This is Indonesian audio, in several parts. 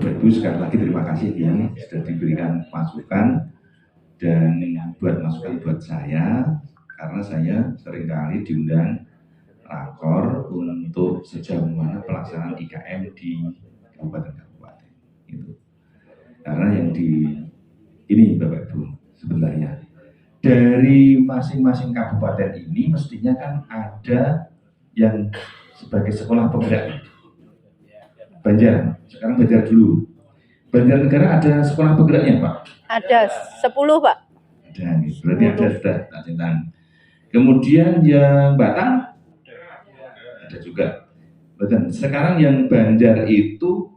Bapak Ibu sekali lagi terima kasih ya sudah diberikan masukan dan buat masukan buat saya karena saya seringkali diundang rakor untuk sejauh mana pelaksanaan IKM di kabupaten-kabupaten itu. Karena yang di ini Bapak Ibu sebenarnya dari masing-masing kabupaten ini mestinya kan ada yang sebagai sekolah penggerak. Banjar, sekarang Banjar dulu. Banjarnegara ada sekolah penggeraknya Pak? Ada 10 Pak. Ada, berarti ada sudah tak cintaan. Kemudian yang Batang ada juga. Betul. Sekarang yang Banjar itu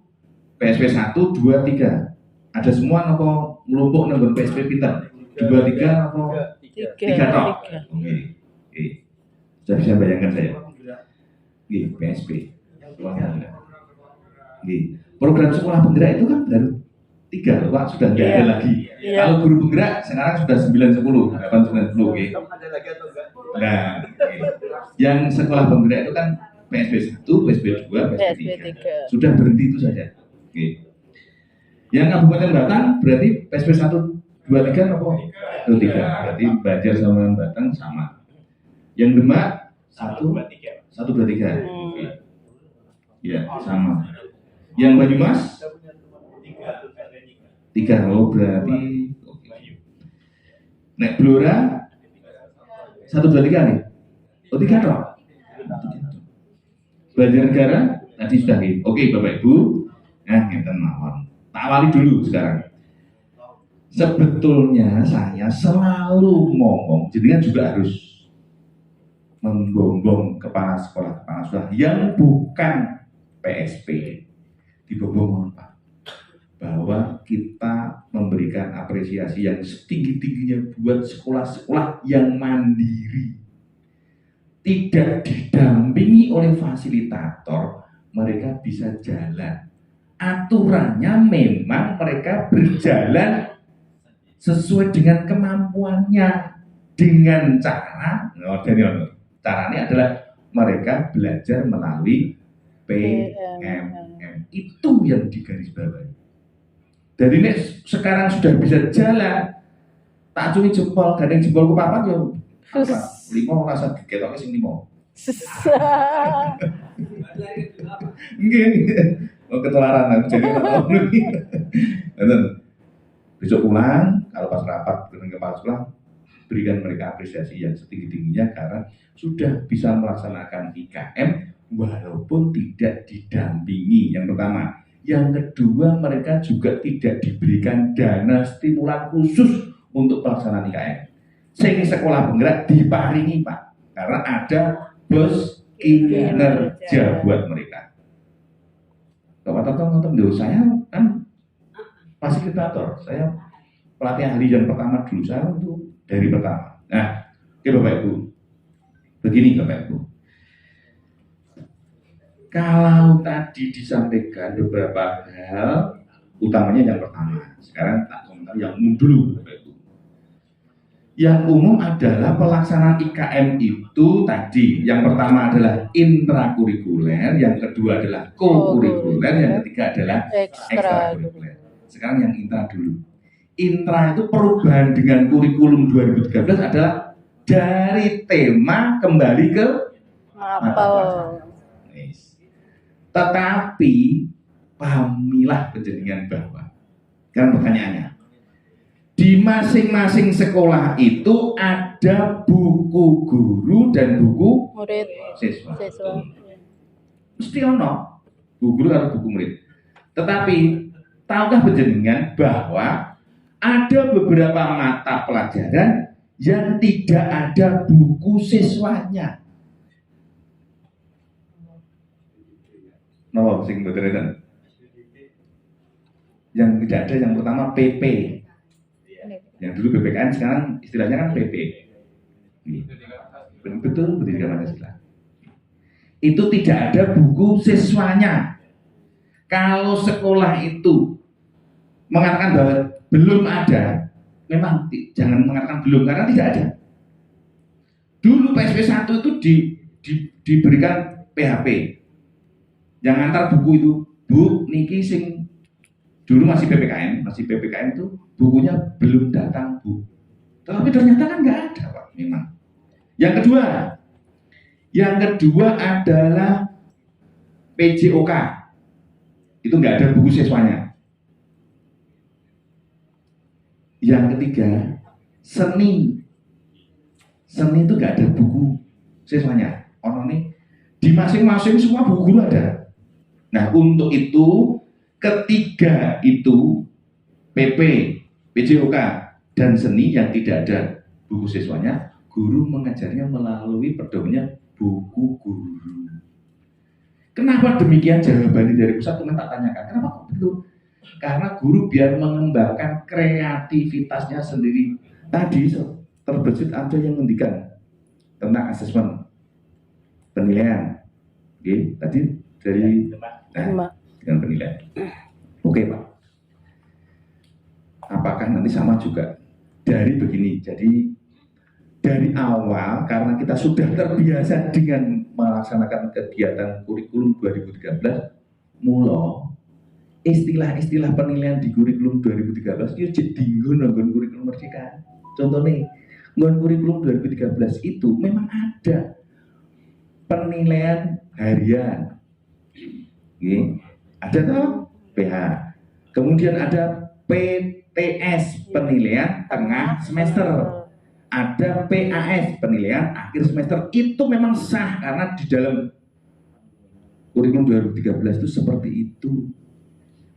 PSP 1, 2, 3. Ada semua nopo ngelumpuk nang PSP pinter. 2, 3 nopo 3 toh. Oke. Sudah bisa bayangkan saya. Oke, PSP. Program sekolah penggerak itu kan baru 3 Pak, sudah tidak ada lagi. Kalau guru penggerak sekarang sudah 9, 10, 8, 9, 10. Nah, yang sekolah penggerak itu kan PSP 1, PSP 2, PSP 3. Sudah berhenti itu saja. Yang Kabupaten Batang berarti PSP 1, 2, 3 apa? 2, 3. Berarti Banjar sama Batang sama. Yang Demak 1, 2, 3. Ya, sama. Yang Banyumas 3. Oh berarti Nek Blora 1, 2, 3 nih. Oh 3 toh. Banjarnegara tadi sudah nih. Oke Bapak Ibu. Nah ngeten mawon. Tak awali dulu sekarang. Sebetulnya saya selalu ngomong, jadi kan juga harus membombong kepala sekolah yang bukan PSP dibombong Pak, bahwa kita memberikan apresiasi yang setinggi-tingginya buat sekolah-sekolah yang mandiri, tidak didampingi oleh fasilitator, mereka bisa jalan. Aturannya memang mereka berjalan sesuai dengan kemampuannya, dengan cara, caranya adalah mereka belajar melalui PMM. Itu yang digarisbawahi. Jadi ini sekarang sudah bisa jalan, tak cumi jempol, gandeng jempol ke papan ya apa? 5 rasa diketoknya sing 5. Ketularan aku jadi besok pulang kalau pas rapat dengan kepala sekolah berikan mereka apresiasi yang setinggi-tingginya karena sudah bisa melaksanakan IKM walaupun tidak didampingi. Yang pertama, yang kedua mereka juga tidak diberikan dana stimulan khusus untuk pelaksanaan IKM. Sehingga sekolah penggerak diparingi Pak karena ada bos kinerja buat mereka. Bapak tonton dulu, saya kan fasilitator, saya pelatih ahli yang pertama dulu, saya untuk dari pertama. Nah, oke Bapak Ibu, begini Bapak Ibu, kalau tadi disampaikan beberapa hal, utamanya yang pertama, sekarang tak komentar yang umum dulu Bapak Ibu. Yang umum adalah pelaksanaan IKM itu tadi, yang pertama adalah intrakurikuler, yang kedua adalah co-kurikuler, yang ketiga adalah ekstrakurikuler. Sekarang yang intra dulu. Intra itu perubahan dengan kurikulum 2013 adalah dari tema kembali ke mata pelajaran. Tetapi pahamilah penjaringan bahwa, kan pertanyaannya, di masing-masing sekolah itu ada buku guru dan buku murid siswa. Mesti ono buku guru atau buku murid. Tetapi tahukah penjaringan bahwa ada beberapa mata pelajaran yang tidak ada buku siswanya. Napa sing mboten? Yang tidak ada yang pertama PP. Yang dulu PPKN sekarang istilahnya kan PP. Betul pendidikan Pancasila. Itu tidak ada buku siswanya. Kalau sekolah itu mengatakan bahwa belum ada, memang jangan mengatakan belum karena tidak ada. Dulu PSP 1 itu diberikan PHP. Yang antar buku itu, Bu niki sing Dulu masih PPKN itu bukunya belum datang Bu. Tapi ternyata kan nggak ada Pak, memang. Yang kedua adalah PJOK. Itu nggak ada buku siswanya. Yang ketiga, seni itu nggak ada buku siswanya. Orang ini di masing-masing semua buku guru ada. Nah untuk itu ketiga itu PP, PJOK dan seni yang tidak ada buku siswanya, guru mengajarnya melalui pedomannya buku guru. Kenapa demikian jawabannya dari pusat? Teman tak tanyakan. Kenapa kok begitu? Karena guru biar mengembangkan kreativitasnya sendiri. Tadi terbesit ada yang menghentikan tentang asesmen penilaian. Oke, tadi dari dengan penilaian. Oke Pak. Apakah nanti sama juga? Dari begini, jadi dari awal karena kita sudah terbiasa dengan melaksanakan kegiatan kurikulum 2013, mula istilah-istilah penilaian di kurikulum 2013 itu jadi nggon kurikulum merdeka. Contohnya, nggon kurikulum 2013 itu memang ada penilaian harian. Ada tuh PH. Kemudian ada PTS, penilaian tengah semester. Ada PAS, penilaian akhir semester. Itu memang sah karena di dalam kurikulum 2013 itu seperti itu.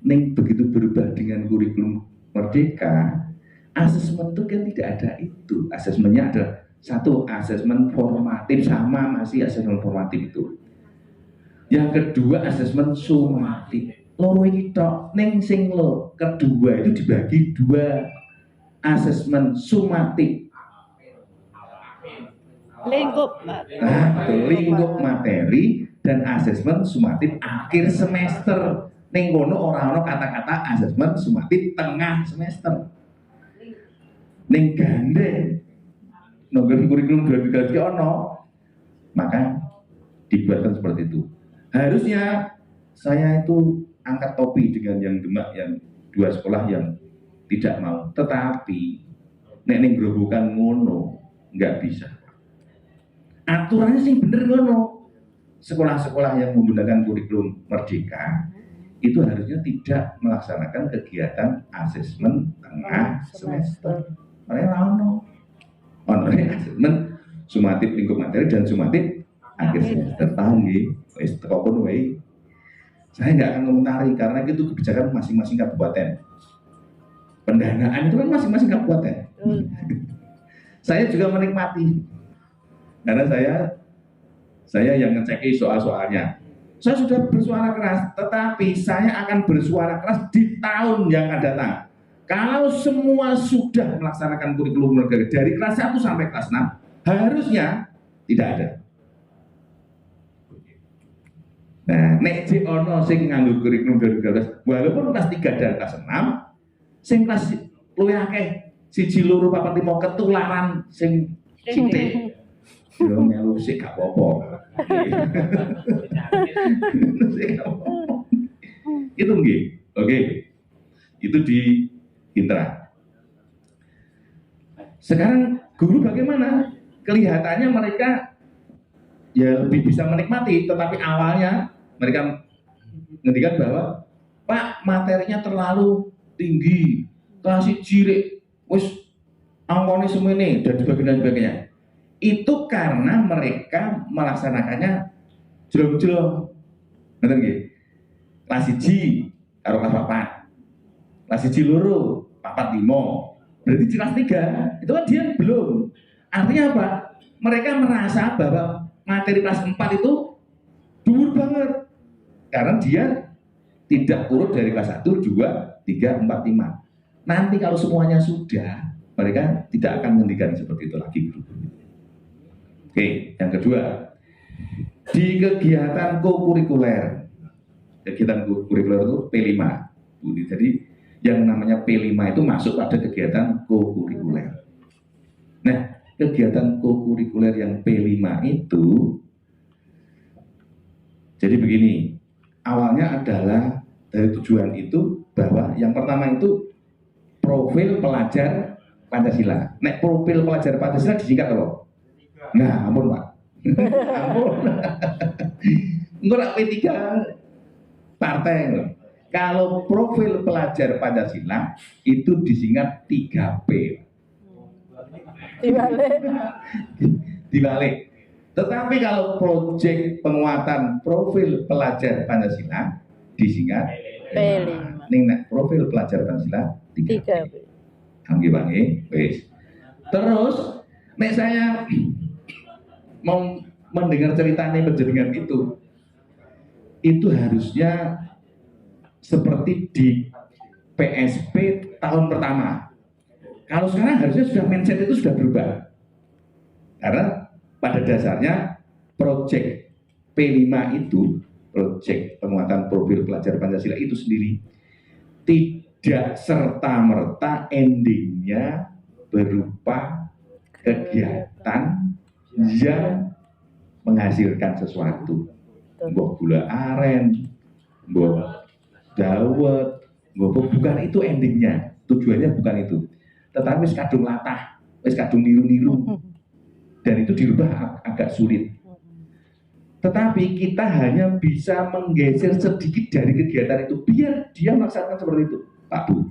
Ning begitu berubah dengan kurikulum merdeka, asesmen itu kan tidak ada itu. Asesmennya ada satu, asesmen formatif, sama masih asesmen formatif itu. Yang kedua asesmen sumatif. Loro iki tok, ning sing lo kedua itu dibagi dua, asesmen sumatif lingkup materi dan asesmen sumatif akhir semester. Ning kono ora ana kata-kata asesmen sumatif tengah semester. Ning gandeng nonggon kurikulum 2013 ono, maka dibuatkan seperti itu. Harusnya saya itu angkat topi dengan yang Demak, yang dua sekolah yang tidak mau. Tetapi nek ning grobogan ngono nggak bisa. Aturannya sih bener ngono. Sekolah-sekolah yang menggunakan kurikulum merdeka itu harusnya tidak melaksanakan kegiatan asesmen tengah semester. Mereka ono asesmen sumatif lingkup materi dan sumatif akhir semester. Tahu nggih? Wis teko kono wae. Saya nggak akan komentari karena itu kebijakan masing-masing kabupaten. Pendanaan itu kan masing-masing kabupaten. Saya juga menikmati karena saya yang ngeceki soal-soalnya. Saya sudah bersuara keras, tetapi saya akan bersuara keras di tahun yang akan datang. Kalau semua sudah melaksanakan kurikulum merdeka dari kelas 1 sampai kelas 6, harusnya tidak ada. Nah, nek jek ono sing nganggo kurikulum 2013, walaupun kelas 3 dan kelas 6, sing kelas luwih akeh, 1 2 4 5 ketularan sing sithik. Yo melu sik gak apa-apa. Itu nggih. Oke. Itu di Intra. Sekarang guru bagaimana? Kelihatannya mereka ya lebih bisa menikmati, tetapi awalnya mereka ngendikan bahwa Pak, materinya terlalu tinggi, kasih cilik, wis angkone semene dan sebagainya. Itu karena mereka melaksanakannya jelong-jelong. Ngerti nggih? Kelas 1 karo kelas 4. Kelas 1 loro, 4 5. Berarti kelas 3 itu kan dia belum. Artinya apa? Mereka merasa bahwa materi kelas 4 itu dhuwur banget. Karena dia tidak urut dari kelas 1, 2, 3, 4, 5. Nanti kalau semuanya sudah, mereka tidak akan menghentikan seperti itu lagi. Oke, yang kedua, di kegiatan kokurikuler. Kegiatan kokurikuler itu P5. Jadi yang namanya P5 itu masuk pada kegiatan kokurikuler. Nah, kegiatan kokurikuler yang P5 itu jadi begini, awalnya adalah dari tujuan itu bahwa yang pertama itu profil pelajar Pancasila. Nek profil pelajar Pancasila disingkat apa? Nah, ampun Pak. Ampun. Enggak P3 partai. Kalau profil pelajar Pancasila itu disingkat 3P. Dibalik. Dibalik. Tetapi kalau proyek penguatan profil pelajar Pancasila disingkat P5. ning nek profil pelajar Pancasila 3P. 3P. Nggih Bang, wis. Terus nek saya mau mendengar ceritanya penjaringan itu harusnya seperti di PSP tahun pertama. Kalau sekarang harusnya sudah mindset itu sudah berubah. Karena pada dasarnya proyek P5 itu, proyek penguatan profil pelajar Pancasila itu sendiri tidak serta-merta endingnya berupa kegiatan yang menghasilkan sesuatu. Mbok gula aren, mbok dawet, mbok bukan itu endingnya. Tujuannya bukan itu. Tetapi wis kadung latah, wis kadung niru-niru. Dan itu dirubah agak sulit. Tetapi kita hanya bisa menggeser sedikit dari kegiatan itu biar dia melaksanakan seperti itu, Pak Bu.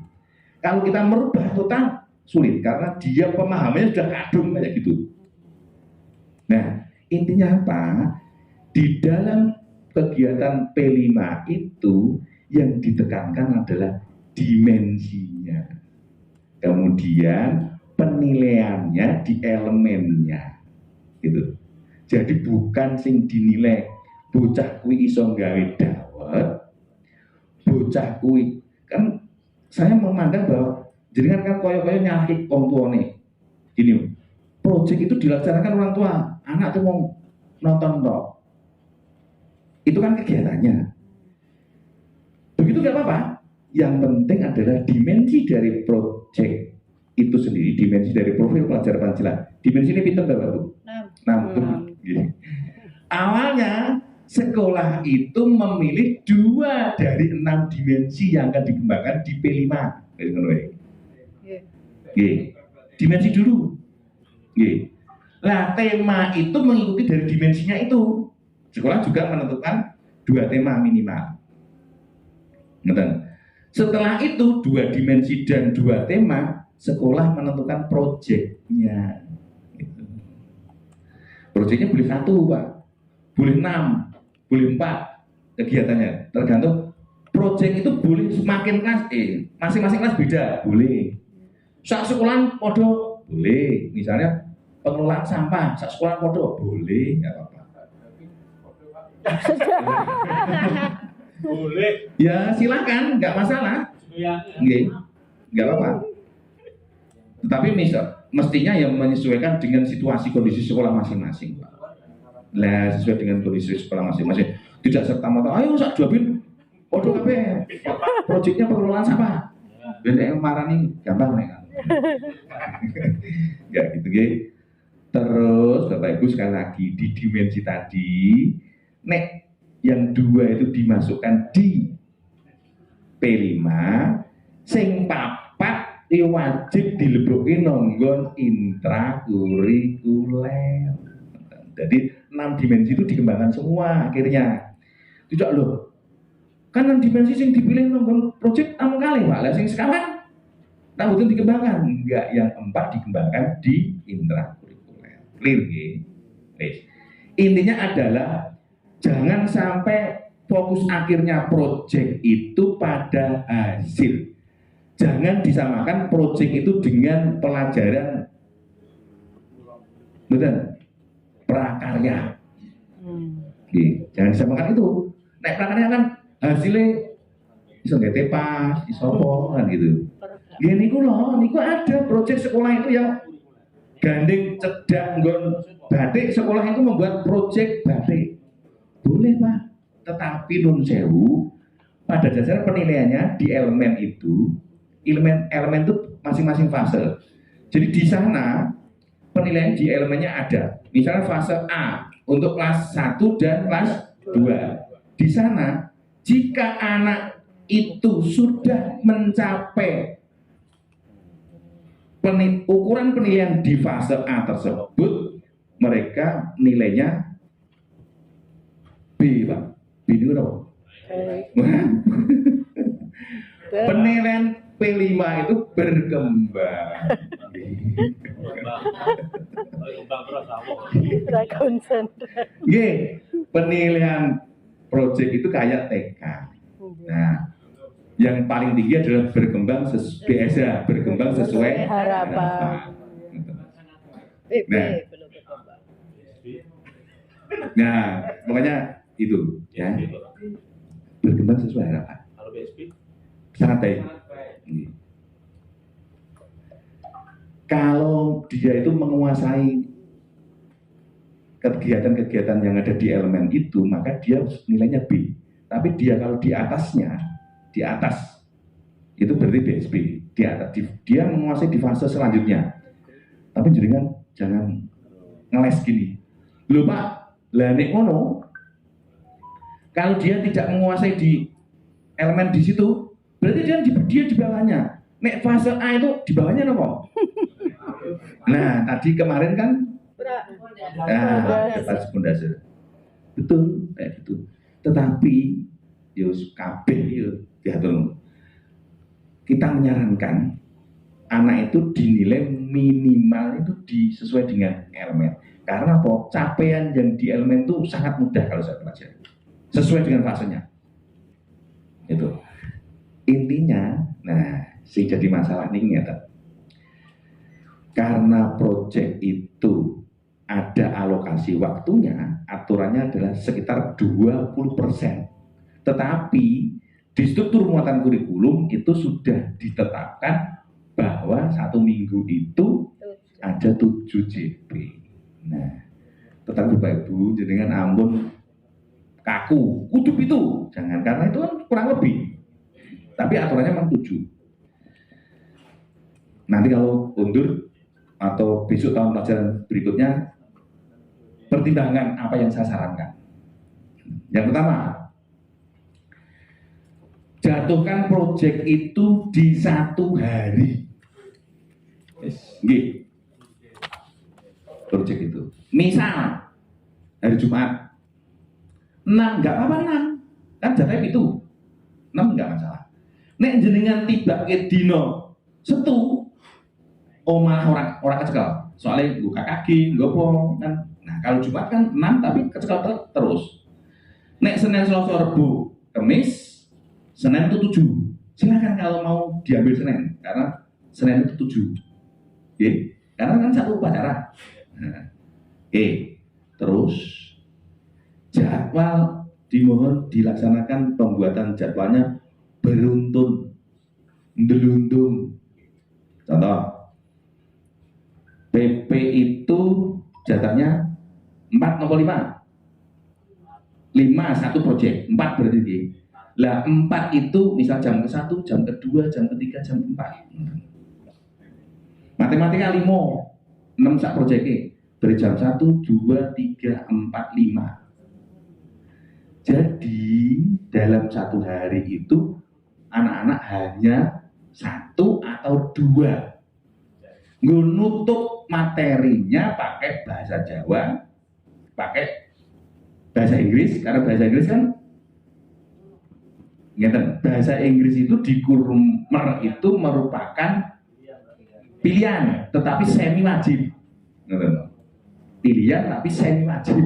Kalau kita merubah total sulit karena dia pemahamannya sudah kadung kayak gitu. Nah, intinya apa? Di dalam kegiatan P5 itu yang ditekankan adalah dimensinya. Kemudian penilaiannya di elemennya. Gitu. Jadi bukan sing dinilai bocah kuwi iso gawe dawet, bocah kuwi kan saya memandang bahwa jenengan kan koyo-koyo nyakit wong tuane. Gini, proyek itu dilaksanakan orang tua, anak tuh mau nonton dong. Itu kan kegiatannya. Begitu gak apa-apa. Yang penting adalah dimensi dari proyek itu sendiri, dimensi dari profil pelajar Pancasila. Dimensi ini pinter berapa Bu? 6. Awalnya sekolah itu memilih 2 dari 6 dimensi yang akan dikembangkan di P5. Dimensi dulu. Nah, tema itu mengikuti dari dimensinya itu. Sekolah juga menentukan 2 tema minimal. Setelah itu 2 dimensi dan 2 tema, sekolah menentukan proyeknya. Proyeknya boleh 1 Pak, boleh 6, boleh 4 kegiatannya, tergantung. Proyek itu boleh semakin kelas, masing-masing kelas beda, boleh. Sak sekolahan podo boleh, misalnya pengelolaan sampah, sak sekolahan podo boleh, nggak apa-apa. Boleh. Ya silakan, nggak masalah. Nggak apa-apa. Tetapi mestinya yang menyesuaikan dengan situasi kondisi sekolah masing-masing. Lah sesuai dengan kondisi sekolah masing-masing. Tidak serta-merta, ayo sak juabin podo kabeh. Proyeknya pengelolaan sampah. Benda yang marah nih gampang nih kan. Ya gitu gitu. Terus Bapak Ibu sekali lagi di dimensi tadi, nek yang 2 itu dimasukkan di P5, sing papat wajib dileboki nonggon intrakurikuler. Jadi 6 dimensi itu dikembangkan semua akhirnya. Tidak loh. Kan 6 dimensi sing dipilih nonggon proyek kali Pak. Lah sing sekawan tahu itu dikembangkan. Enggak, yang 4 dikembangkan di intrakurikuler. Clear nggih? Intinya adalah jangan sampai fokus akhirnya proyek itu pada hasil. Jangan disamakan proyek itu dengan pelajaran prakarya. Jangan disamakan itu. Nek prakarya kan hasilnya iso nggak pas, iso apa kan gitu. Gini niku ada proyek sekolah itu yang gandeng cedak nggon batik, sekolah itu membuat proyek batik. Boleh Pak, tetapi nun sewu pada dasar penilaiannya di elemen itu. Elemen itu masing-masing fase. Jadi di sana penilaian di elemennya ada. Misalnya fase A untuk kelas 1 dan kelas 2. Di sana jika anak itu sudah mencapai ukuran penilaian di fase A tersebut, mereka nilainya B, Pak. B ini berapa? Penilaian P5 itu berkembang. Penilaian proyek itu kayak TK. Nah, yang paling tinggi adalah berkembang biasa, berkembang sesuai harapan. Nah, pokoknya itu ya, berkembang sesuai harapan. Kalau BSP sangat baik. Kalau dia itu menguasai kegiatan-kegiatan yang ada di elemen itu, maka dia nilainya B. Tapi dia kalau di atasnya, di atas itu berarti BSP. Di atas, dia menguasai di fase selanjutnya. Tapi jangan ngeles gini. Loh Pak, lah nek ngono, kalau dia tidak menguasai di elemen di situ, berarti dia di bawahnya. Nek fase A itu di bawahnya nopo? Nah, tadi kemarin kan atas pondasi. Betul, kayak gitu. Tetapi yus kabeh yus diatur. Kita menyarankan anak itu dinilai minimal itu sesuai dengan elemen. Karena apa? Capaian yang di elemen itu sangat mudah kalau saya pelajari. Sesuai dengan fasenya. Itu. Intinya, nah, sih jadi masalah ini ya. Karena proyek itu ada alokasi waktunya, aturannya adalah sekitar 20%. Tetapi di struktur muatan kurikulum itu sudah ditetapkan bahwa 1 minggu itu ada 7 JP. Nah, tetapi Bapak Ibu, jenengan ampun kaku, kudu itu, jangan, karena itu kan kurang lebih. Tapi aturannya memang 7. Nanti kalau undur atau besok tahun pelajaran berikutnya, pertimbangan apa yang saya sarankan. Yang pertama, jatuhkan proyek itu di 1 hari. Nggih. Proyek itu. Misal hari Jumat 6, enggak apa-apa 6. Kan jatahnya itu. 6 enggak masalah. Nek jenengan tiba ke dino Setu, malah orang kecekel. Soalnya buka kaki, gopo kan. Nah, kalau Jumat kan 6 tapi kecekel terus. Nek Senin, Selasa, Rabu, Kamis, Senin itu 7. Silakan kalau mau diambil Senin, karena Senin itu 7. Oke, karena kan 1 upacara. Nah, terus jadwal dimohon dilaksanakan pembuatan jadwalnya beruntun, belundung. Contoh, PP itu jatahnya 4 nomor 5. 5 1 proyek, 4 berarti dia. Lah 4 itu misal jam ke-1, jam ke-2, jam ke-3, jam ke-4. Matematika 5, 6 sak proyeknya. Dari jam 1, 2, 3, 4, 5. Jadi dalam 1 hari itu anak-anak hanya 1 atau 2. Nutup materinya pakai bahasa Jawa, pakai bahasa Inggris, karena bahasa Inggris kan bahasa Inggris itu di Kurmer itu merupakan pilihan, tetapi semi wajib. Pilihan tapi semi wajib.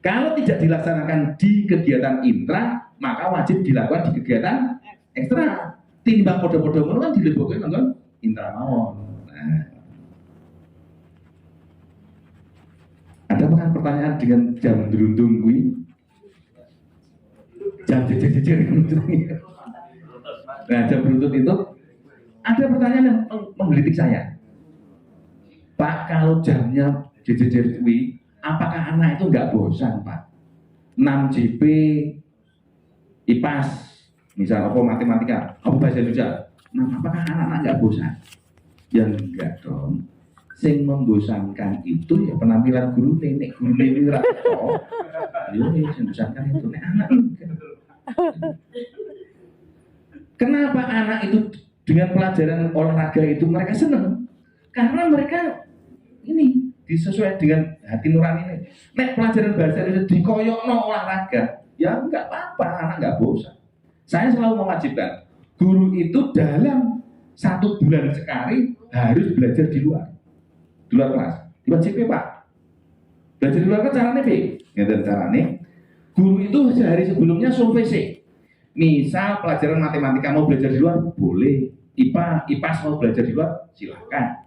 Kalau tidak dilaksanakan di kegiatan intra, maka wajib dilakukan di kegiatan ekstra. Timbang podo-podo kan dilebokkan kan intra mawon. Nah, ada pertanyaan dengan jam beruntung kui? Jam jejer-jejer. Nah, jam beruntung itu ada pertanyaan yang menggelitik saya. Pak, kalau jamnya jejer-jejer kui, apakah anak itu nggak bosan, Pak? 6 JP IPAS, misal apa matematika, apa bahasa Indonesia. Nah, apakah anak-anak nggak bosan? Ya enggak dong. Sing membosankan itu ya penampilan guru nenek ini rakyat. Ini yang membosankan itu nek anak. Kenapa anak itu dengan pelajaran olahraga itu mereka senang? Karena mereka ini disesuaikan dengan hati nurani ini. Nek pelajaran bahasa Indonesia dikoyokno olahraga, ya enggak apa-apa, anak enggak bosan. Saya selalu mewajibkan guru itu dalam 1 bulan sekali harus belajar di luar kelas. Diwajibkan Pak. Belajar di luar kan caranya Pak. Ngeten caranya. Guru itu sehari sebelumnya survei sih. Misal pelajaran matematika mau belajar di luar boleh. IPA mau belajar di luar silahkan.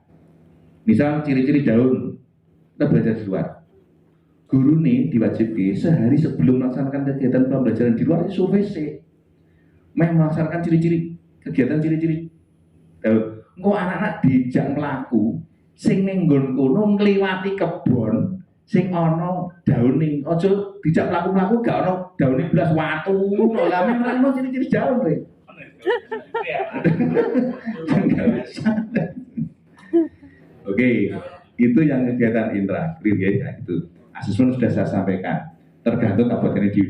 Misal ciri-ciri daun kita belajar di luar. Guru nih diwajibkan sehari sebelum melaksanakan kegiatan pembelajaran di luar survei sih. Melaksanakan ciri-ciri kegiatan ciri-ciri. Engko anak-anak dijak mlaku sing ning nggon kono ngliwati kebon sing ana daune. Aja dijak mlaku-mlaku gak ana daune blas watu ngono. Lah memang ciri-ciri daun kowe. Oke, itu yang kegiatan intra, ya itu. Asesmen sudah saya sampaikan. Tergantung kabupaten di